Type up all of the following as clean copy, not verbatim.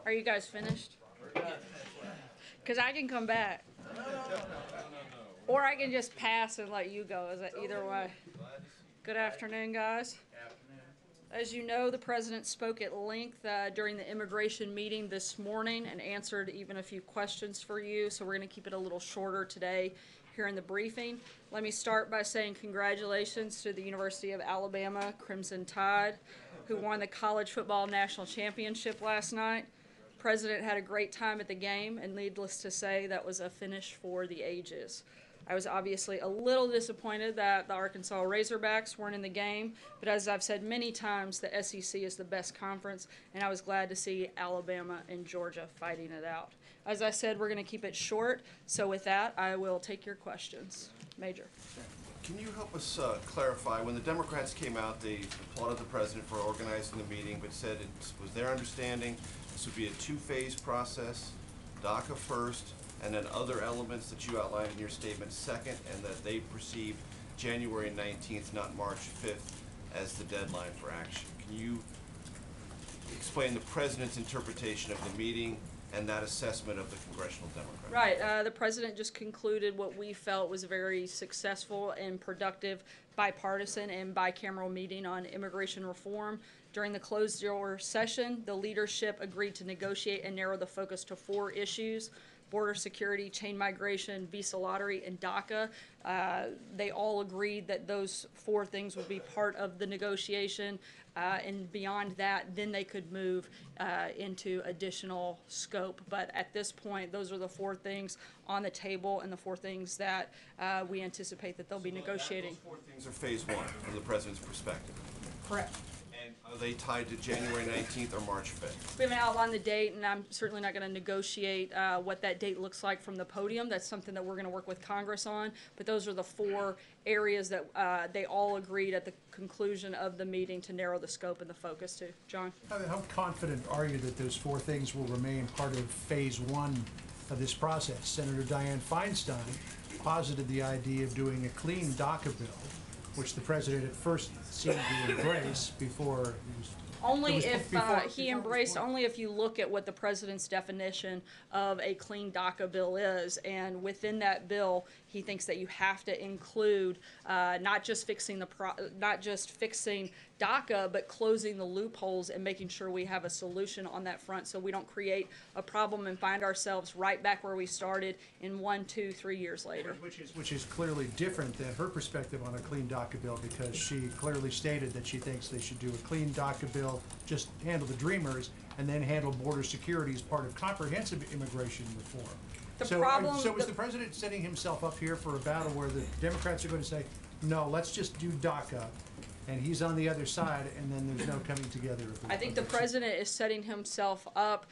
Are you guys finished? Because I can come back. Or I can just pass and let you go. Is that either way? Good afternoon, guys. As you know, the President spoke at length during the immigration meeting this morning and answered even a few questions for you, so we're going to keep it a little shorter today here in the briefing. Let me start by saying congratulations to the University of Alabama Crimson Tide, who won the college football national championship last night. The President had a great time at the game, and needless to say, that was a finish for the ages. I was obviously a little disappointed that the Arkansas Razorbacks weren't in the game, but as I've said many times, the SEC is the best conference, and I was glad to see Alabama and Georgia fighting it out. As I said, we're going to keep it short, so with that, I will take your questions. Major. Can you help us clarify, when the Democrats came out, they applauded the President for organizing the meeting, but said it was their understanding this would be a two-phase process, DACA first, and then other elements that you outlined in your statement second, and that they perceived January 19th, not March 5th, as the deadline for action. Can you explain the President's interpretation of the meeting and that assessment of the Congressional Democrats? Right. The President just concluded what we felt was a very successful and productive bipartisan and bicameral meeting on immigration reform. During the closed-door session, the leadership agreed to negotiate and narrow the focus to 4 issues: border security, chain migration, visa lottery, and DACA. They all agreed that those 4 things would be part of the negotiation, and beyond that, then they could move into additional scope. But at this point, those are the 4 things on the table and the 4 things that we anticipate that they'll be negotiating. Those 4 things are phase 1 from the President's perspective. Correct. And are they tied to January 19th or March 5th? We haven't outlined the date, and I'm certainly not going to negotiate what that date looks like from the podium. That's something that we're going to work with Congress on. But those are the 4 areas that they all agreed at the conclusion of the meeting to narrow the scope and the focus to. John? How confident are you that those 4 things will remain part of phase 1 of this process? Senator Dianne Feinstein posited the idea of doing a clean DACA bill, which the President at first seemed to embrace before only if you look at what the President's definition of a clean DACA bill is, and within that bill, he thinks that you have to include not just fixing DACA, but closing the loopholes and making sure we have a solution on that front, so we don't create a problem and find ourselves right back where we started in 1, 2, 3 years later. Which is clearly different than her perspective on a clean DACA bill, because she clearly stated that she thinks they should do a clean DACA bill, just handle the dreamers, and then handle border security as part of comprehensive immigration reform. So is the President setting himself up here for a battle where the Democrats are going to say, no, let's just do DACA, and he's on the other side, and then there's no coming together? I think the President is setting himself up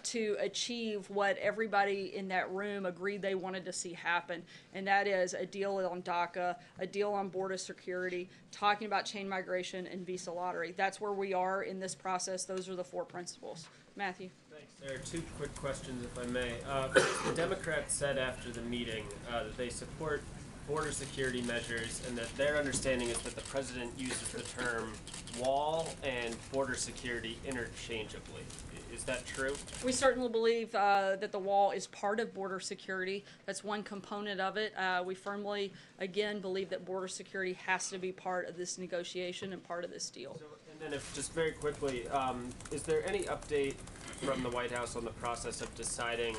to achieve what everybody in that room agreed they wanted to see happen, and that is a deal on DACA, a deal on border security, talking about chain migration and visa lottery. That's where we are in this process. Those are the 4 principles. Matthew? Thanks. There are 2 quick questions, if I may. The Democrats said after the meeting that they support border security measures, and that their understanding is that the President uses the term wall and border security interchangeably. Is that true? We certainly believe that the wall is part of border security. That's one component of it. We firmly, again, believe that border security has to be part of this negotiation and part of this deal. And then just very quickly, is there any update from the White House on the process of deciding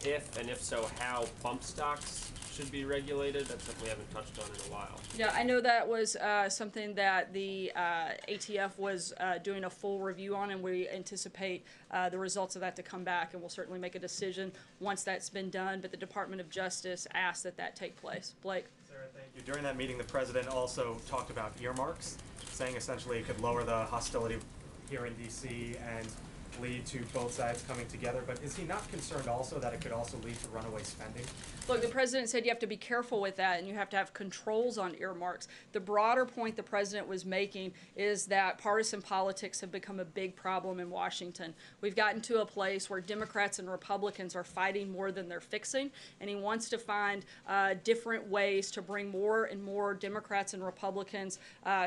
if, and if so, how bump stocks should be regulated? That's something we haven't touched on in a while. Yeah, I know that was something that the ATF was doing a full review on, and we anticipate the results of that to come back, and we'll certainly make a decision once that's been done, but the Department of Justice asked that that take place. Blake? Sarah, thank you. During that meeting, the President also talked about earmarks, saying essentially it could lower the hostility here in D.C. and lead to both sides coming together, but is he not concerned also that it could also lead to runaway spending? Look, the President said you have to be careful with that, and you have to have controls on earmarks. The broader point the President was making is that partisan politics have become a big problem in Washington. We've gotten to a place where Democrats and Republicans are fighting more than they're fixing, and he wants to find different ways to bring more and more Democrats and Republicans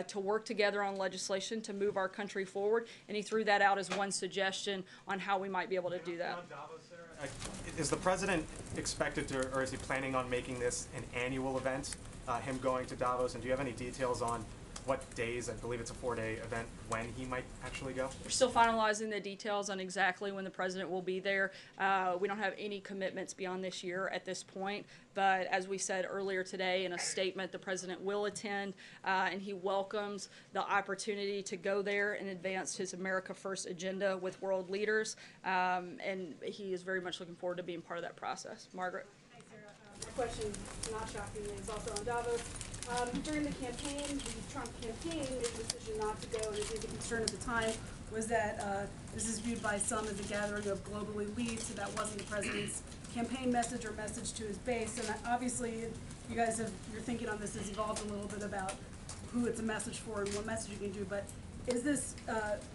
to work together on legislation to move our country forward, and he threw that out as one suggestion. suggestion on how we might be able to do that. Is the president expected to, or is he planning on making this an annual event, him going to Davos? And do you have any details on what days? I believe it's a 4-day event, when he might actually go? We're still finalizing the details on exactly when the president will be there. We don't have any commitments beyond this year at this point, but as we said earlier today in a statement, the president will attend, and he welcomes the opportunity to go there and advance his America First agenda with world leaders, and he is very much looking forward to being part of that process. Margaret? Hi, Sarah. My question, not shockingly, is also on Davos. During the campaign, the Trump campaign made the decision not to go, and I think the concern at the time was that this is viewed by some as a gathering of global elites, so that wasn't the president's campaign message or message to his base. And obviously, you guys have, your thinking on this has evolved a little bit about who it's a message for and what message you can do, but is this,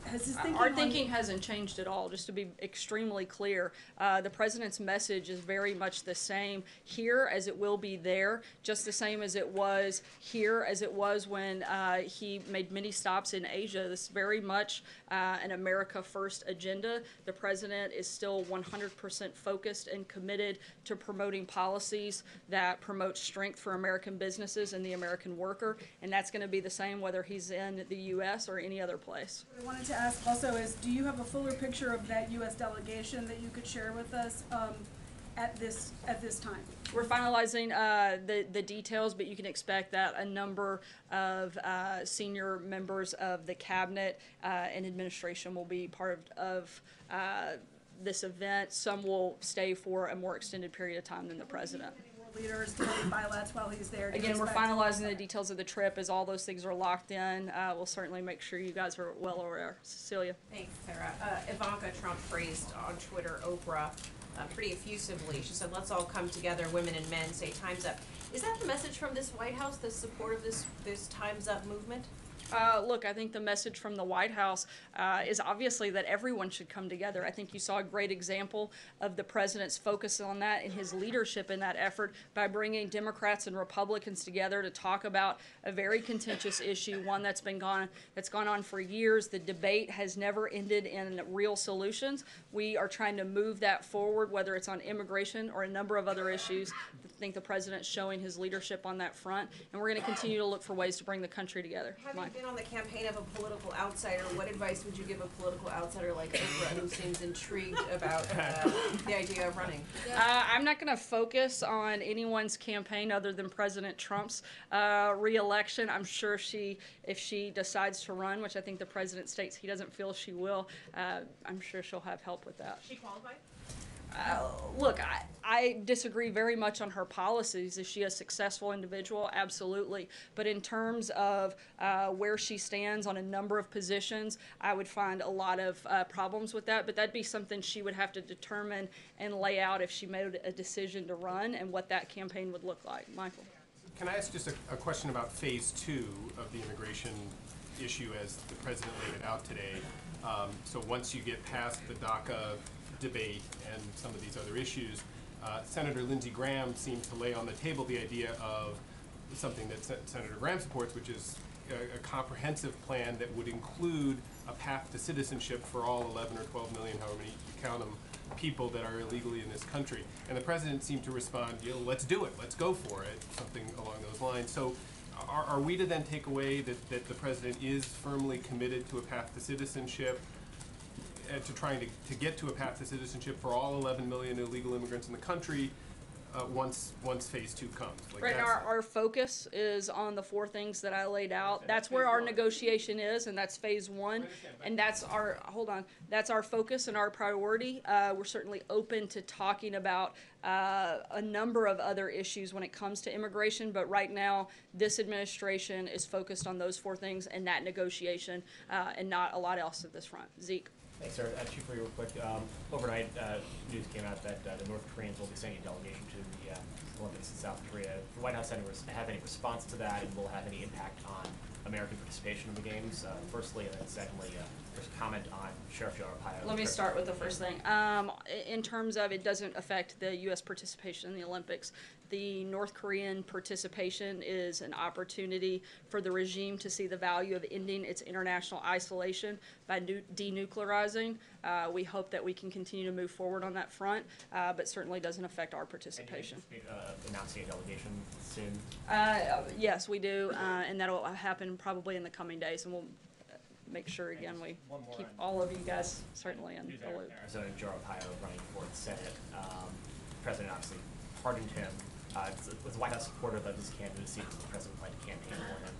has his thinking Our thinking hasn't changed at all, just to be extremely clear. The president's message is very much the same here as it will be there, just the same as it was here as it was when he made many stops in Asia. This is very much an America First agenda. The president is still 100% focused and committed to promoting policies that promote strength for American businesses and the American worker, and that's going to be the same whether he's in the U.S. or any other place. What I wanted to ask also is, do you have a fuller picture of that U.S. delegation that you could share with us at this time? We're finalizing the details, but you can expect that a number of senior members of the cabinet and administration will be part of this event. Some will stay for a more extended period of time than the president. Leaders, bilats while he's there. Again, we're finalizing the details of the trip. As all those things are locked in, we'll certainly make sure you guys are well aware. Cecilia. Thanks, Sarah. Ivanka Trump praised on Twitter Oprah pretty effusively. She said, "Let's all come together, women and men, say time's up." Is that the message from this White House, the support of this time's up movement? Look, I think the message from the White House is obviously that everyone should come together. I think you saw a great example of the president's focus on that and his leadership in that effort by bringing Democrats and Republicans together to talk about a very contentious issue, one that's gone on for years. The debate has never ended in real solutions. We are trying to move that forward, whether it's on immigration or a number of other issues. I think the president's showing his leadership on that front, and we're going to continue to look for ways to bring the country together. Having been on the campaign of a political outsider, what advice would you give a political outsider like Oprah, who seems intrigued about the idea of running? I'm not going to focus on anyone's campaign other than President Trump's re-election. I'm sure if she decides to run, which I think the president states he doesn't feel she will, I'm sure she'll have help with that. Is she qualified? Look, I disagree very much on her policies. Is she a successful individual? Absolutely. But in terms of where she stands on a number of positions, I would find a lot of problems with that. But that'd be something she would have to determine and lay out if she made a decision to run and what that campaign would look like. Michael? Can I ask just a question about phase 2 of the immigration issue as the president laid it out today? So once you get past the DACA debate and some of these other issues, Senator Lindsey Graham seemed to lay on the table the idea of something that Senator Graham supports, which is a comprehensive plan that would include a path to citizenship for all 11 or 12 million, however many you count them, people that are illegally in this country. And the president seemed to respond, let's do it, let's go for it, something along those lines. So are we to then take away that the president is firmly committed to a path to citizenship, to trying to get to a path to citizenship for all 11 million illegal immigrants in the country once phase 2 comes? Right now, our focus is on the 4 things that I laid out. That's where our negotiation is, and that's phase 1. And that's that's our focus and our priority. We're certainly open to talking about a number of other issues when it comes to immigration, but right now, this administration is focused on those 4 things and that negotiation, and not a lot else at this front. Zeke. Thanks, sir. Chief, for you real quick. Overnight, news came out that the North Koreans will be sending a delegation to the Olympics in South Korea. The White House have any response to that, and will have any impact on American participation in the games? Firstly, and then secondly, just comment on Sheriff Joe Arpaio. Let me start with the first thing. In terms of, it doesn't affect the U.S. participation in the Olympics. The North Korean participation is an opportunity for the regime to see the value of ending its international isolation by denuclearizing. We hope that we can continue to move forward on that front, but certainly doesn't affect our participation. And do you anticipate announcing a delegation soon? Yes, we do, and that'll happen probably in the coming days, and we'll make sure again we keep all of you guys certainly in the loop. Representative Joe Arpaio running for the Senate. President obviously pardoned him. Was the White House supportive of his candidacy? Does the president plan to campaign for him?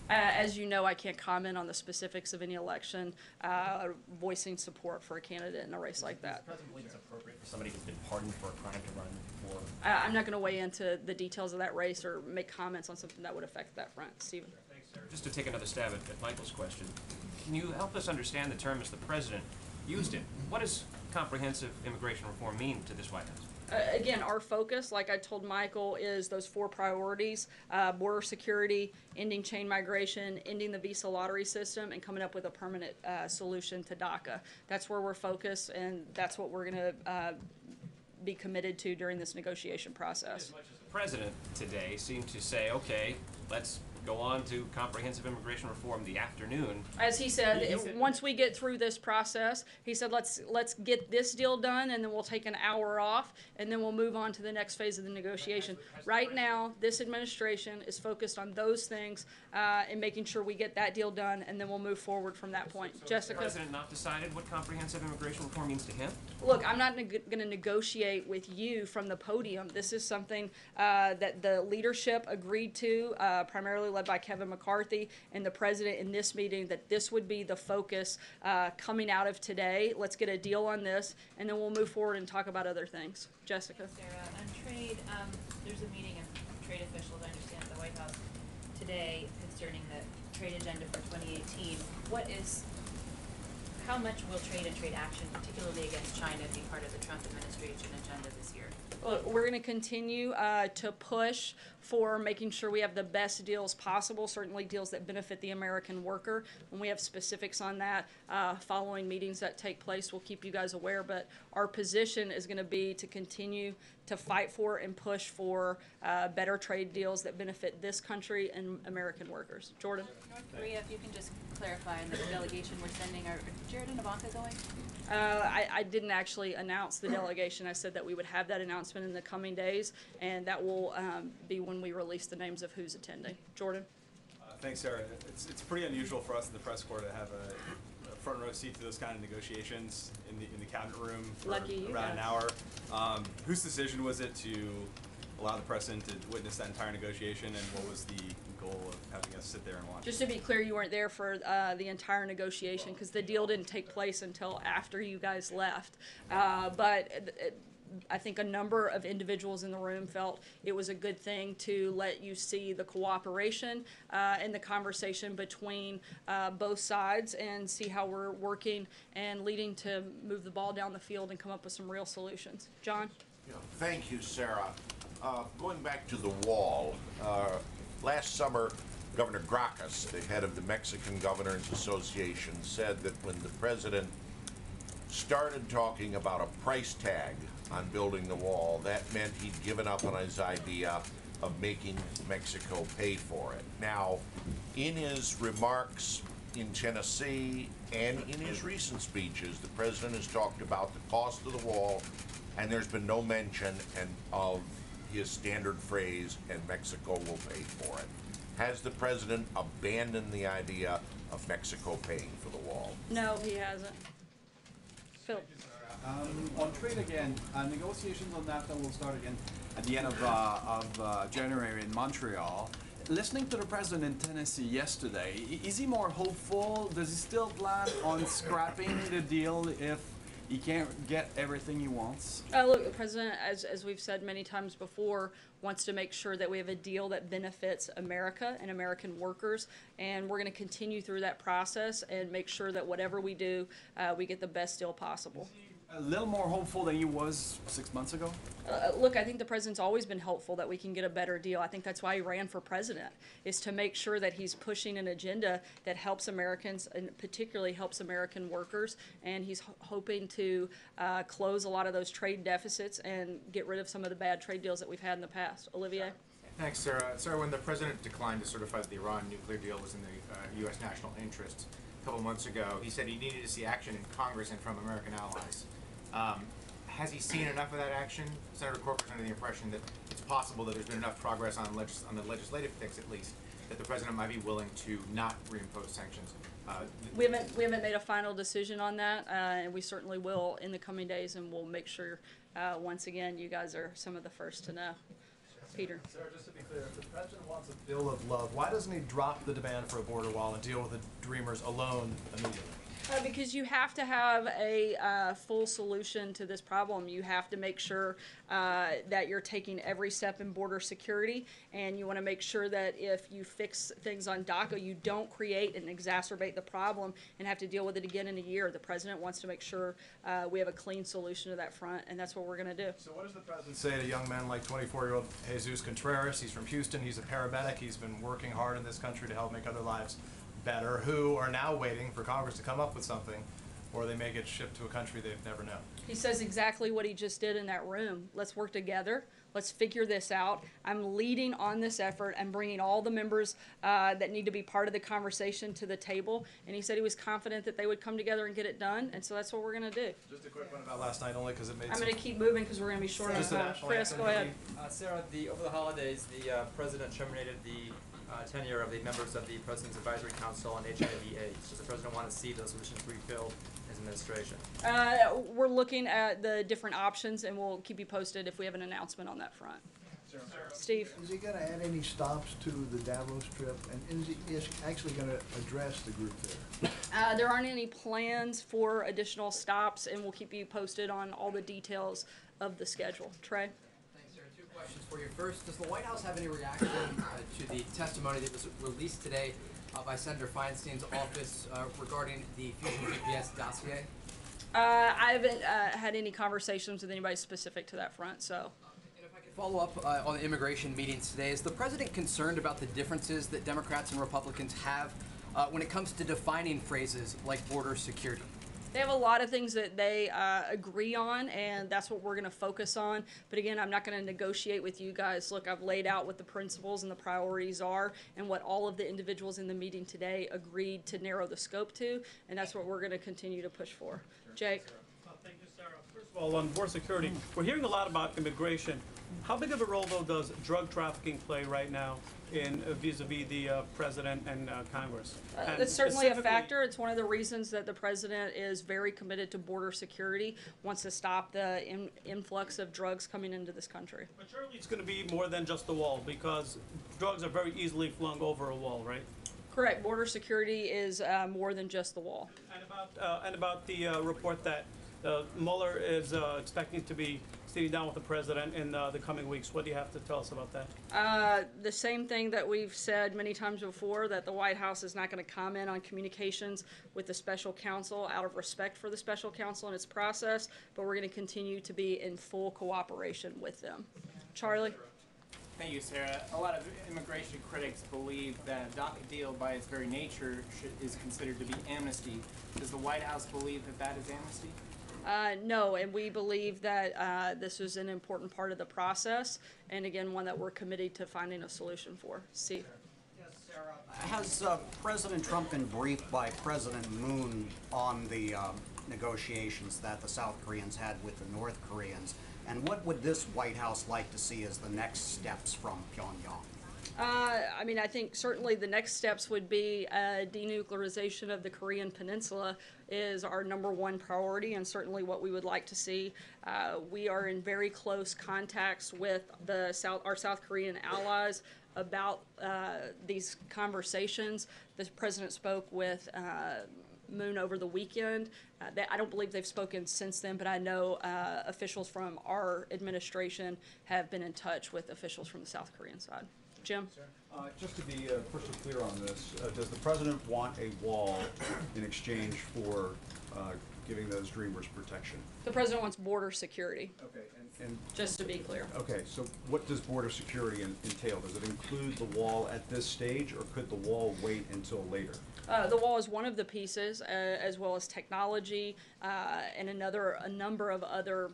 As you know, I can't comment on the specifics of any election, voicing support for a candidate in a race like that. Does the president believe it's appropriate for somebody who's been pardoned for a crime to run for? I'm not going to weigh into the details of that race or make comments on something that would affect that front. Stephen. Thanks, Sarah. Just to take another stab at Michael's question, can you help us understand the term as the president used it? What does comprehensive immigration reform mean to this White House? Again, our focus, like I told Michael, is those 4 priorities: border security, ending chain migration, ending the visa lottery system, and coming up with a permanent solution to DACA. That's where we're focused, and that's what we're going to be committed to during this negotiation process. As much as the president today seemed to say, okay, let's go on to comprehensive immigration reform the afternoon. As he said, once we get through this process, he said, let's get this deal done, and then we'll take an hour off, and then we'll move on to the next phase of the negotiation. Right now, this administration is focused on those things and making sure we get that deal done, and then we'll move forward from that point. So Jessica? has the president not decided what comprehensive immigration reform means to him? Look, I'm not going to negotiate with you from the podium. This is something that the leadership agreed to, primarily led by Kevin McCarthy and the president in this meeting, that this would be the focus coming out of today. Let's get a deal on this, and then we'll move forward and talk about other things. Jessica? Sarah, on trade, there's a meeting of trade officials, I understand, at the White House today concerning the trade agenda for 2018. How much will trade and trade action, particularly against China, be part of the Trump administration agenda this year? Look, we're going to continue to push for making sure we have the best deals possible, certainly deals that benefit the American worker. When we have specifics on that following meetings that take place, we'll keep you guys aware. But our position is going to be to continue to fight for and push for better trade deals that benefit this country and American workers. Jordan? North Korea, if you can just clarify, in the delegation we're sending, are Jared and Ivanka going? I didn't actually announce the delegation. I said that we would have that announcement in the coming days, and that will be when we release the names of who's attending. Jordan? Thanks, Sarah. It's pretty unusual for us in the press corps to have a front row seat to those kind of negotiations in the cabinet room for around an hour. Whose decision was it to allow the president to witness that entire negotiation, and what was the goal of having us sit there and watch? Just to be clear, you weren't there for the entire negotiation because the deal didn't take place until after you guys left. I think a number of individuals in the room felt it was a good thing to let you see the cooperation and the conversation between both sides and see how we're working and leading to move the ball down the field and come up with some real solutions. John? Yeah, thank you, Sarah. Going back to the wall, last summer, Governor Gracchus, the head of the Mexican Governors Association, said that when the president started talking about a price tag on building the wall, that meant he'd given up on his idea of making Mexico pay for it. Now, in his remarks in Tennessee and in his recent speeches, the president has talked about the cost of the wall, and there's been no mention of his standard phrase, and Mexico will pay for it. Has the president abandoned the idea of Mexico paying for the wall? No, he hasn't. Phil? On trade again, negotiations on NAFTA will start again at the end of January in Montreal. Listening to the president in Tennessee yesterday, is he more hopeful? Does he still plan on scrapping the deal if he can't get everything he wants? Look, the president, as we've said many times before, wants to make sure that we have a deal that benefits America and American workers, and we're going to continue through that process and make sure that whatever we do, we get the best deal possible. Is he A little more hopeful than you was 6 months ago? Look, I think the president's always been helpful that we can get a better deal. I think that's why he ran for president, is to make sure that he's pushing an agenda that helps Americans and particularly helps American workers. And he's hoping to close a lot of those trade deficits and get rid of some of the bad trade deals that we've had in the past. Olivier? Thanks, Sarah. Sarah, when the president declined to certify that the Iran nuclear deal was in the U.S. national interest a couple months ago, he said he needed to see action in Congress and from American allies. Has he seen enough of that action? Senator Corker's under the impression that it's possible that there's been enough progress on the legislative fix, at least, that the president might be willing to not reimpose sanctions. We haven't made a final decision on that, and we certainly will in the coming days, and we'll make sure, once again, you guys are some of the first to know. Peter. Sarah, just to be clear, if the president wants a bill of love, why doesn't he drop the demand for a border wall and deal with the Dreamers alone immediately? Because you have to have a full solution to this problem. You have to make sure that you're taking every step in border security, and you want to make sure that if you fix things on DACA, you don't create and exacerbate the problem and have to deal with it again in a year. The president wants to make sure we have a clean solution to that front, and that's what we're going to do. So what does the president say to young men like 24-year-old Jesus Contreras? He's from Houston. He's a paramedic. He's been working hard in this country to help make other lives better, who are now waiting for Congress to come up with something, or they may get shipped to a country they've never known. He says exactly what he just did in that room. Let's work together. Let's figure this out. I'm leading on this effort and bringing all the members that need to be part of the conversation to the table. And he said he was confident that they would come together and get it done. And so that's what we're going to do. Just a quick one about last night, only because it made I'm going to keep moving because we're going to be short on time. Chris, go ahead. Sarah, over the holidays, the president terminated the tenure of the members of the President's Advisory Council on HIV/AIDS. Does the president want to see those positions refilled in his administration? We're looking at the different options, and we'll keep you posted if we have an announcement on that front. Steve? Is he going to add any stops to the Davos trip, and is he actually going to address the group there? There aren't any plans for additional stops, and we'll keep you posted on all the details of the schedule. Trey? Questions for you. First, does the White House have any reaction to the testimony that was released today by Senator Feinstein's office regarding the Fusion GPS dossier? I haven't had any conversations with anybody specific to that front, so. And if I could follow up on the immigration meetings today, is the president concerned about the differences that Democrats and Republicans have when it comes to defining phrases like border security? They have a lot of things that they agree on, and that's what we're going to focus on. But again, I'm not going to negotiate with you guys. Look, I've laid out what the principles and the priorities are and what all of the individuals in the meeting today agreed to narrow the scope to, and that's what we're going to continue to push for. Jake? Thank you, Sarah. First of all, on border security, we're hearing a lot about immigration. How big of a role, though, does drug trafficking play right now in vis-a-vis the president and Congress? It's certainly a factor. It's one of the reasons that the president is very committed to border security, wants to stop the influx of drugs coming into this country. But surely it's going to be more than just the wall, because drugs are very easily flung over a wall, right? Correct. Border security is more than just the wall. And about the report that Mueller is expecting to be sitting down with the president in the coming weeks. What do you have to tell us about that? The same thing that we've said many times before, that the White House is not going to comment on communications with the special counsel out of respect for the special counsel and its process, but we're going to continue to be in full cooperation with them. Charlie? Thank you, Sarah. A lot of immigration critics believe that a DACA deal by its very nature is considered to be amnesty. Does the White House believe that that is amnesty? No, and we believe that this is an important part of the process, and again, one that we're committed to finding a solution for. Steve? Yes, Sarah. Has President Trump been briefed by President Moon on the negotiations that the South Koreans had with the North Koreans? And what would this White House like to see as the next steps from Pyongyang? I mean, I think certainly the next steps would be denuclearization of the Korean Peninsula is our #1 priority, and certainly what we would like to see. We are in very close contacts with our South Korean allies about these conversations. The president spoke with Moon over the weekend. I don't believe they've spoken since then, but I know officials from our administration have been in touch with officials from the South Korean side. Jim? Just to be crystal clear on this, does the president want a wall in exchange for giving those dreamers protection? The president wants border security. Okay, and just to be clear. okay, so what does border security entail? Does it include the wall at this stage, or could the wall wait until later? The wall is one of the pieces, as well as technology and a number of other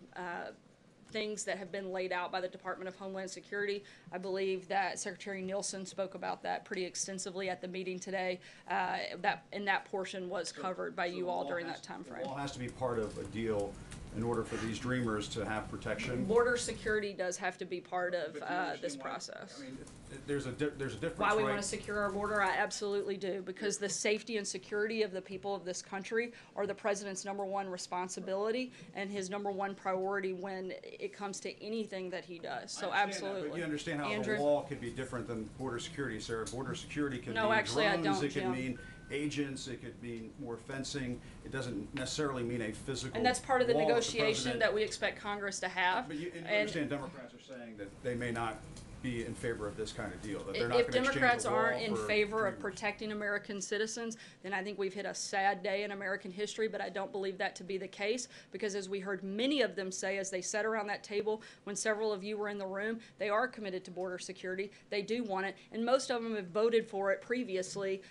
things that have been laid out by the Department of Homeland Security. I believe that Secretary Nielsen spoke about that pretty extensively at the meeting today. That portion was covered by you all during that time frame. The wall has to be part of a deal in order for these dreamers to have protection. Border security does have to be part of this process. I mean, there's a difference. Why we right? want to secure our border? I absolutely do, because the safety and security of the people of this country are the president's #1 responsibility and his #1 priority when it comes to anything that he does. So absolutely. But you understand how Andrew? the wall could be different than border security, Sarah. Border security can No, mean actually, I drones, don't, it could Jim. mean agents, it could mean more fencing. It doesn't necessarily mean a physical And that's part of the wall negotiation that we expect Congress to have. But you understand Democrats are saying that they may not be in favor of this kind of deal, that they're not If going to exchange Democrats a wall aren't in for favor of dreamers. protecting American citizens, then I think we've hit a sad day in American history, but I don't believe that to be the case, because as we heard many of them say as they sat around that table when several of you were in the room, they are committed to border security. They do want it, and most of them have voted for it previously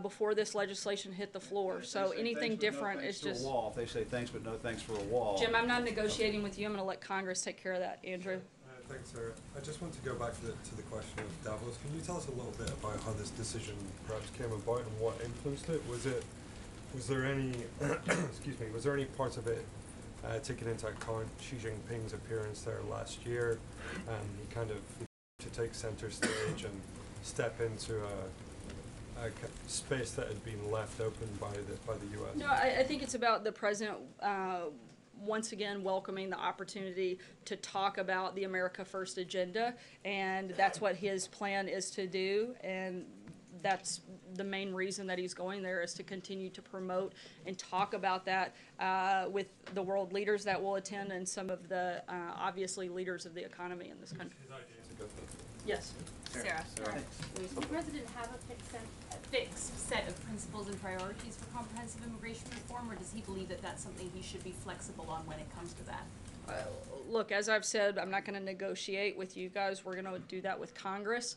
before this legislation hit the floor. So anything different is just... wall. If they say thanks but no thanks for a wall. Jim, I'm not negotiating with you. I'm going to let Congress take care of that. Andrew? Thanks, Sarah. I just want to go back to the question of Davos. Can you tell us a little bit about how this decision perhaps came about and what influenced it? Was there any, excuse me, was there any parts of it taken into account Xi Jinping's appearance there last year, and he kind of to take center stage and step into a space that had been left open by the U.S.? No, I think it's about the president once again welcoming the opportunity to talk about the America First agenda, and that's what his plan is to do, and that's the main reason that he's going there, is to continue to promote and talk about that with the world leaders that will attend and some of the obviously leaders of the economy in this country. Yes. Sarah. Does the president have a fixed set of principles and priorities for comprehensive immigration reform, or does he believe that that's something he should be flexible on when it comes to that? Look, as I've said, I'm not going to negotiate with you guys. We're going to do that with Congress.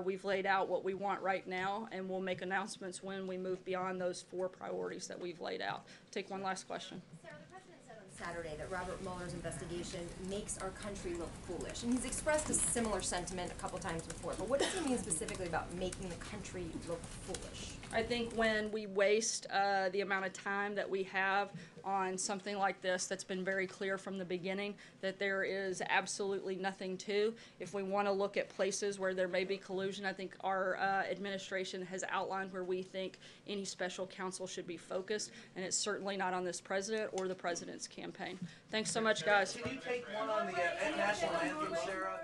We've laid out what we want right now, and we'll make announcements when we move beyond those 4 priorities that we've laid out. Take one last question. Sarah, the president said on Saturday that Robert Mueller's investigation makes our country look foolish, and he's expressed a similar sentiment a couple times before. But what does he mean specifically about making the country look foolish? I think when we waste the amount of time that we have on something like this, that's been very clear from the beginning that there is absolutely nothing to. If we want to look at places where there may be collusion, I think our administration has outlined where we think any special counsel should be focused, and it's certainly not on this president or the president's campaign. Thanks so much, guys. Can you take one on the national anthem, Sarah?